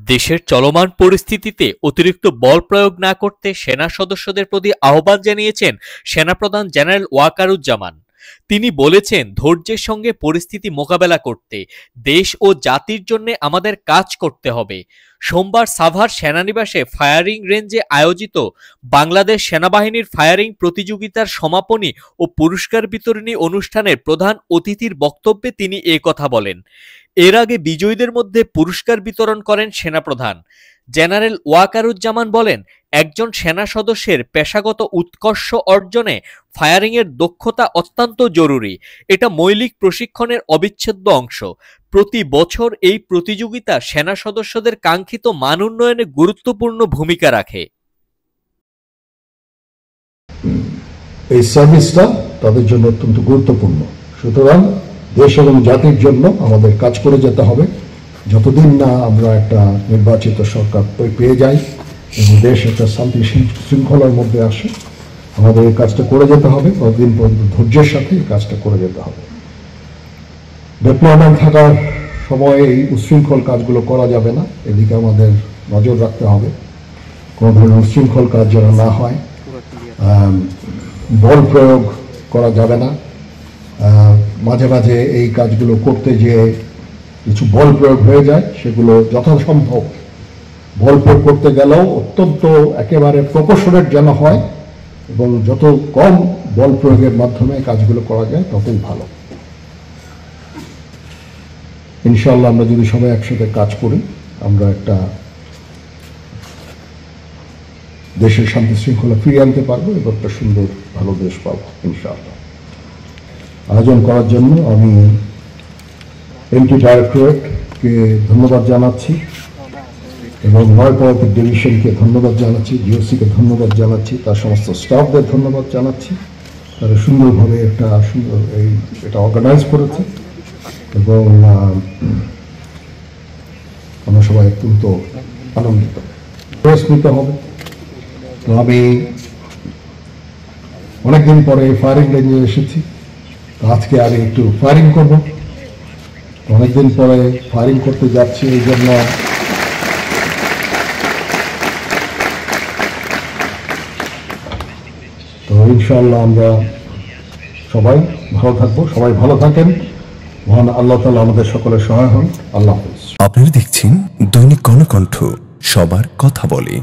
দেশের চলমান পরিস্থিতিতে অতিরিক্ত বল প্রয়োগ না করতে সেনা সদস্যদের প্রতি আহ্বান জানিয়েছেন সেনাপ্রধান জেনারেল ওয়াকারুজ্জামান। তিনি বলেছেন, ধৈর্যের সঙ্গে পরিস্থিতি মোকাবেলা করতে দেশ ও জাতির জন্য আমাদের কাজ করতে হবে। সোমবার সাভার সেনানিবাসে ফায়ারিং রেঞ্জে আয়োজিত বাংলাদেশ সেনাবাহিনীর ফায়ারিং প্রতিযোগিতার সমাপনী ও পুরস্কার বিতরণী অনুষ্ঠানের প্রধান অতিথির বক্তব্যে তিনি এ কথা বলেন। এর আগে বিজয়ীদের মধ্যে পুরস্কার বিতরণ করেন সেনাপ্রধান। জেনারেল ওয়াকারুজ্জামান বলেন, একজন সেনা সদস্যের পেশাগত উৎকর্ষ অর্জনে ফায়ারিংয়ের দক্ষতা অত্যন্ত জরুরি। এটা মৌলিক প্রশিক্ষণের অবিচ্ছেদ্য অংশ। প্রতি বছর এই প্রতিযোগিতা সেনা সদস্যদের কাঙ্ক্ষিত মান উন্নয়নে গুরুত্বপূর্ণ ভূমিকা রাখে। এই সার্ভিসটা তাদের জন্য অত্যন্ত গুরুত্বপূর্ণ। সুতরাং দেশ এবং জাতির জন্য আমাদের কাজ করে যেতে হবে। যতদিন না আমরা একটা নির্বাচিত সরকার পেয়ে যাই এবং দেশ একটা শান্তি শৃঙ্খলার মধ্যে আসে, আমাদের এই কাজটা করে যেতে হবে। ততদিন পর্যন্ত ধৈর্যের সাথে এই কাজটা করে যেতে হবে। ডিপ্লয়মেন্ট থাকার সময় এই উচ্ছৃঙ্খল কাজগুলো করা যাবে না, এদিকে আমাদের নজর রাখতে হবে। কোনো ধরনের উচ্ছৃঙ্খল কাজ যেন না হয়, বল প্রয়োগ করা যাবে না। মাঝে মাঝে এই কাজগুলো করতে গিয়ে কিছু বল প্রয়োগ হয়ে যায়, সেগুলো যথাসম্ভব বল প্রয়োগ করতে গেলেও অত্যন্ত একেবারে প্রপোর্শনেট যেন হয় এবং যত কম বল প্রয়োগের মাধ্যমে কাজগুলো করা যায় ততই ভালো। ইনশাআল্লাহ আমরা যদি সবাই একসাথে কাজ করি, আমরা একটা দেশের শান্তি শৃঙ্খলা ফিরিয়ে আনতে পারবো এবং একটা সুন্দর ভালো দেশ পাবো ইনশাআল্লাহ। আয়োজন করার জন্য আমি এমটি ডাইরেক্টরেটকে ধন্যবাদ জানাচ্ছি এবং নয়পরতের ডিভিশনকে ধন্যবাদ জানাচ্ছি, জিওসিকে ধন্যবাদ জানাচ্ছি, তার সমস্ত স্টাফদের ধন্যবাদ জানাচ্ছি। তারা সুন্দরভাবে এটা অর্গানাইজ করেছে এবং আমরা সবাই অত্যন্ত আনন্দিত। প্রেস নিতে হবে। তো আমি অনেকদিন পরে ফায়ারিং রেঞ্জে এসেছি, আজকে আমি একটু ফায়ারিং করব। অনেকদিন পরে ফায়ারিং করতে যাচ্ছি, এই জন্য তো ইনশাআল্লাহ আমরা সবাই ভালো থাকবো। সবাই ভালো থাকেন। মহান আল্লাহ তাআলা আমাদের সকলের সহায় হন। আল্লাহ হাফেজ। আপনারা দেখছেন দৈনিক কর্ণকণ্ঠ, সবার কথা বলে।